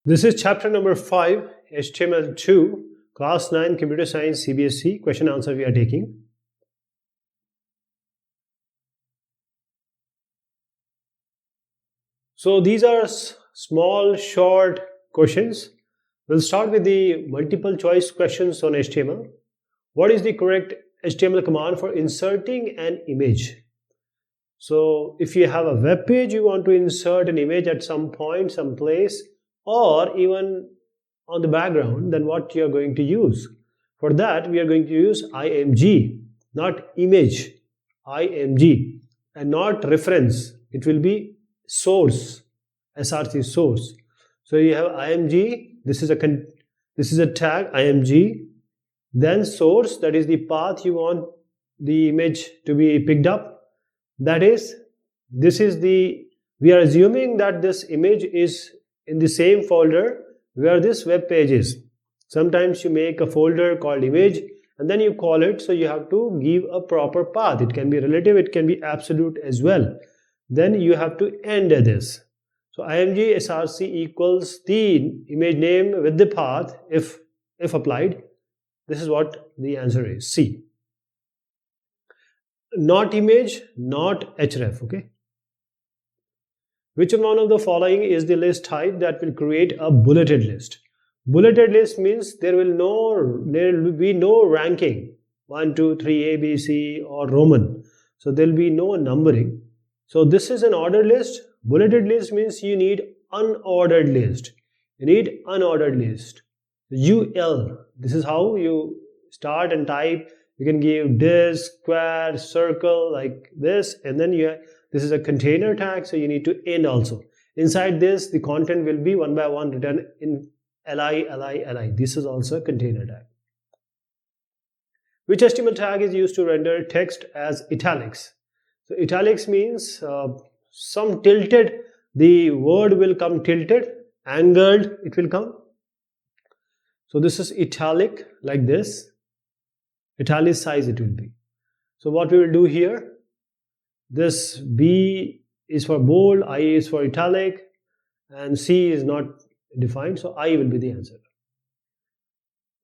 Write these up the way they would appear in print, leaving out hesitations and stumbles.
This is chapter number 5, HTML2, class 9, computer science, CBSE, question answer we are taking. So these are small, short questions. We'll start with the multiple choice questions on HTML. What is the correct HTML command for inserting an image? So if you have a web page, you want to insert an image at some point, some place, or even on the background, then what you are going to use? For that, we are going to use img, not image, img, and not reference. It will be source, src source. So you have img, this is a tag img, then source, that is the path you want the image to be picked up. That is, we are assuming that this image is in the same folder where this web page is. Sometimes you make a folder called image and then you call it, so you have to give a proper path. It can be relative, it can be absolute as well. Then you have to end this. So img src equals the image name with the path if applied. This is what the answer is, C. Not image, not href, okay? Which one of the following is the list type that will create a bulleted list? Bulleted list means there will be no ranking 1, 2, 3, A, B, C or Roman. So there will be no numbering. So this is an ordered list. Bulleted list means you need unordered list. You need unordered list. UL. This is how you start and type. You can give disk, square, circle like this, and then this is a container tag, so you need to end also. Inside this, the content will be one by one written in li. This is also a container tag. Which HTML tag is used to render text as italics? So italics means some tilted, the word will come tilted, angled, it will come. So this is italic like this. Italicized it will be. So what we will do here, this B is for bold, I is for italic, and C is not defined, so I will be the answer.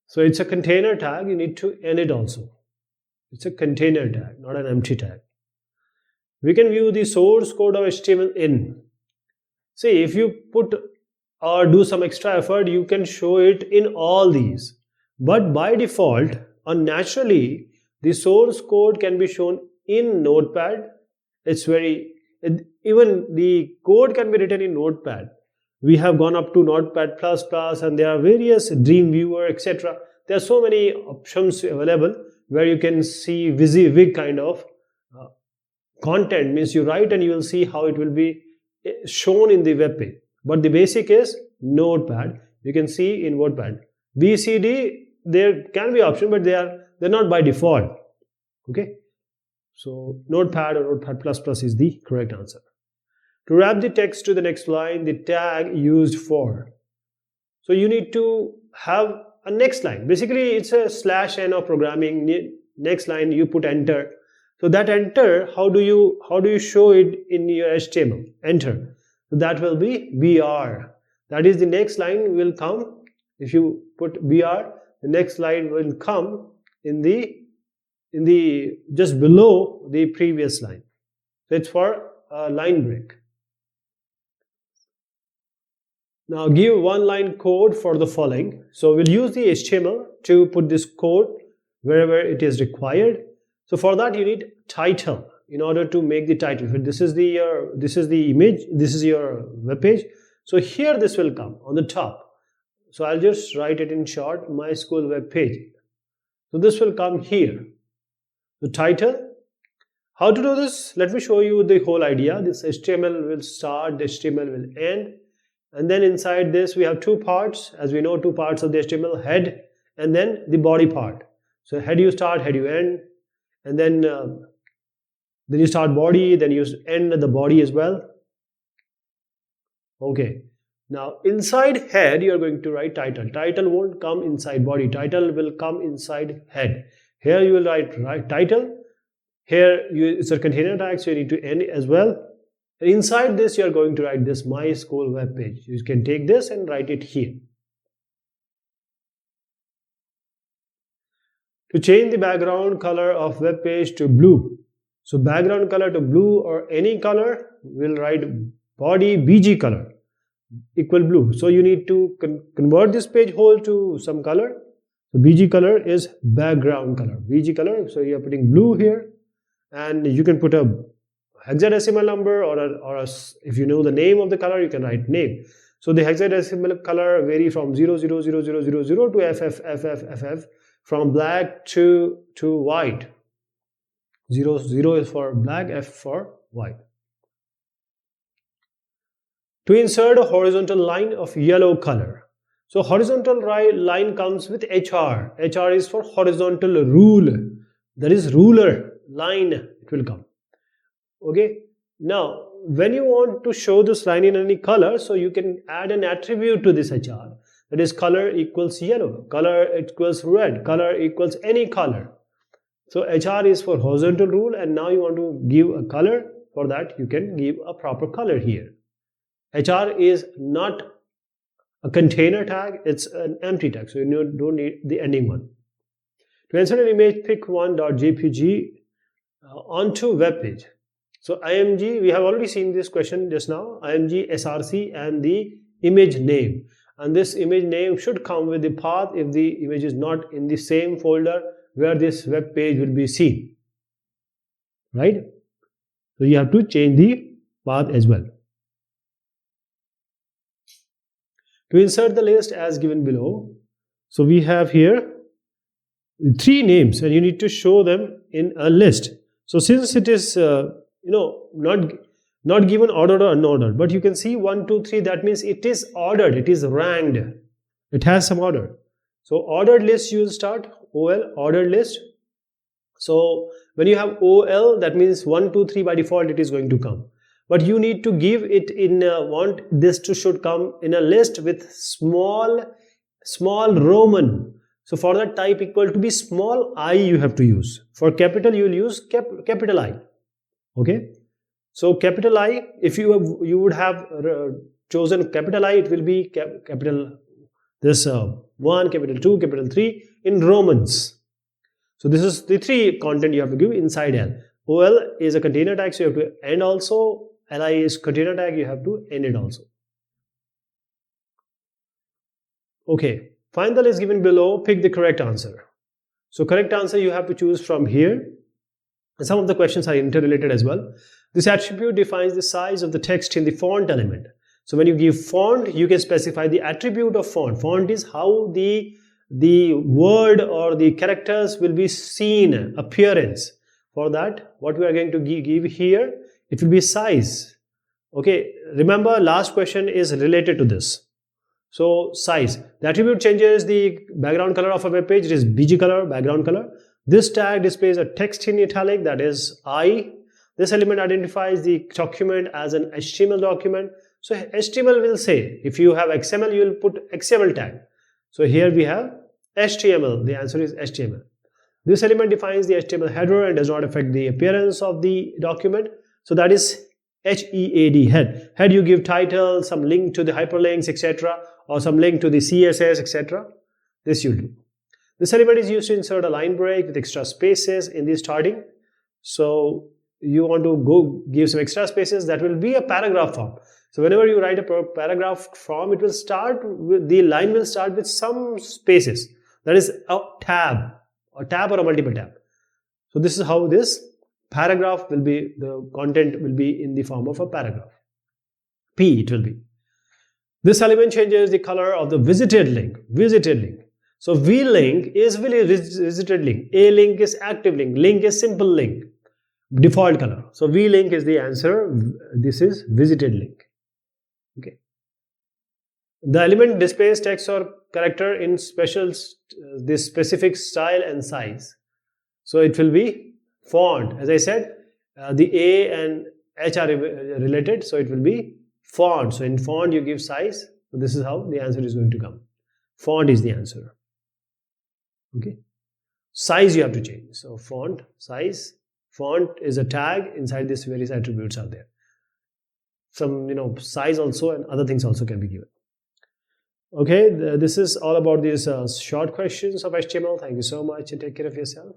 So it's a container tag, you need to end it also. It's a container tag, not an empty tag. We can view the source code of HTML in. See, if you put or do some extra effort, you can show it in all these. But by default, or naturally, the source code can be shown in Notepad. Even the code can be written in Notepad. We have gone up to Notepad++, and there are various Dreamweaver, etc. There are so many options available where you can see WYSIWYG kind of content. Means you write and you will see how it will be shown in the web page. But the basic is Notepad. You can see in Notepad. BCD, there can be option, but they're not by default. Okay, so Notepad or Notepad++ is the correct answer. To wrap the text to the next line, the tag used for. So you need to have a next line. Basically, it's a /n of programming. Next line you put enter. So that enter, how do you show it in your HTML? Enter. So that will be BR. That is the next line will come. If you put BR, the next line will come in the just below the previous line. So it's for a line break. Now give one line code for the following. So we'll use the HTML to put this code wherever it is required. So for that you need title in order to make the title. This is the image, this is your web page. So here this will come on the top. So I'll just write it in short, my school web page. So this will come here. The title. How to do this? Let me show you the whole idea. This HTML will start, the HTML will end. And then inside this we have two parts. As we know, two parts of the HTML, head and then the body part. So head you start, head you end. And then you start body, then you end the body as well. Okay. Now inside head you are going to write title. Title won't come inside body. Title will come inside head. Here you will write title. Here it's a container tag, so you need to end as well. Inside this, you are going to write this my school web page. You can take this and write it here. To change the background color of web page to blue. So background color to blue or any color, we'll write body BG color equal blue. So you need to convert this page whole to some color. The BG color is background color. BG color, so you are putting blue here, and you can put a hexadecimal number or if you know the name of the color, you can write name. So the hexadecimal color vary from 000000 to FFFFFF, from black to white. 0 is for black, F for white. To insert a horizontal line of yellow color. So horizontal line comes with HR. HR is for horizontal rule. That is ruler line, it will come. Okay. Now, when you want to show this line in any color, so you can add an attribute to this HR. That is color equals yellow, color equals red, color equals any color. So HR is for horizontal rule, and now you want to give a color. For that, you can give a proper color here. HR is not a container tag, it's an empty tag, so you don't need the ending one. To insert an image, pick one.jpg onto web page. So IMG, we have already seen this question just now, IMG, SRC and the image name. And this image name should come with the path if the image is not in the same folder where this web page will be seen. Right? So you have to change the path as well. To insert the list as given below, so we have here 3 names and you need to show them in a list. So since it is not given ordered or unordered, but you can see 1, 2, 3, that means it is ordered, it is ranked, it has some order. So ordered list, you will start OL, ordered list. So when you have OL, that means 1, 2, 3 by default it is going to come. But you need to give it in want this to should come in a list with small Roman. So for that type equal to be small I you have to use. For capital you will use capital I. Okay. So capital I, if you would have chosen capital I, it will be capital this 1, capital 2, capital 3 in Romans. So this is the 3 content you have to give inside L. OL is a container tag, so you have to end also. LI is container tag, you have to end it also. Okay, find the list given below, pick the correct answer. So correct answer you have to choose from here. And some of the questions are interrelated as well. This attribute defines the size of the text in the font element. So when you give font, you can specify the attribute of font. Font is how the word or the characters will be seen, appearance. For that, what we are going to give here, it will be size. Okay, remember last question is related to this. So size, the attribute changes the background color of a web page. It is BG color, background color. This tag displays a text in italic, that is I. This element identifies the document as an HTML document. So HTML will say, if you have XML, you will put XML tag. So here we have HTML, the answer is HTML. This element defines the HTML header and does not affect the appearance of the document. So that is HEAD, head. Head you give title, some link to the hyperlinks, etc. or some link to the CSS, etc. This you do. This element is used to insert a line break with extra spaces in the starting. So you want to go give some extra spaces, that will be a paragraph form. So whenever you write a paragraph form, it will start with, the line will start with some spaces. That is a tab or a multiple tab. So this is how this paragraph will be, the content will be in the form of a paragraph. P it will be. This element changes the color of the visited link. So V link is visited link. A link is active link. Link is simple link. Default color. So V link is the answer. This is visited link. Okay. The element displays text or character in this specific style and size. So it will be font. As I said, the A and H are related, so it will be font. So in font you give size. So this is how the answer is going to come. Font is the answer. Okay. Size you have to change. So font, size, font is a tag. Inside this various attributes are there. some size also, and other things also can be given. Okay, this is all about these short questions of HTML. Thank you so much and take care of yourself.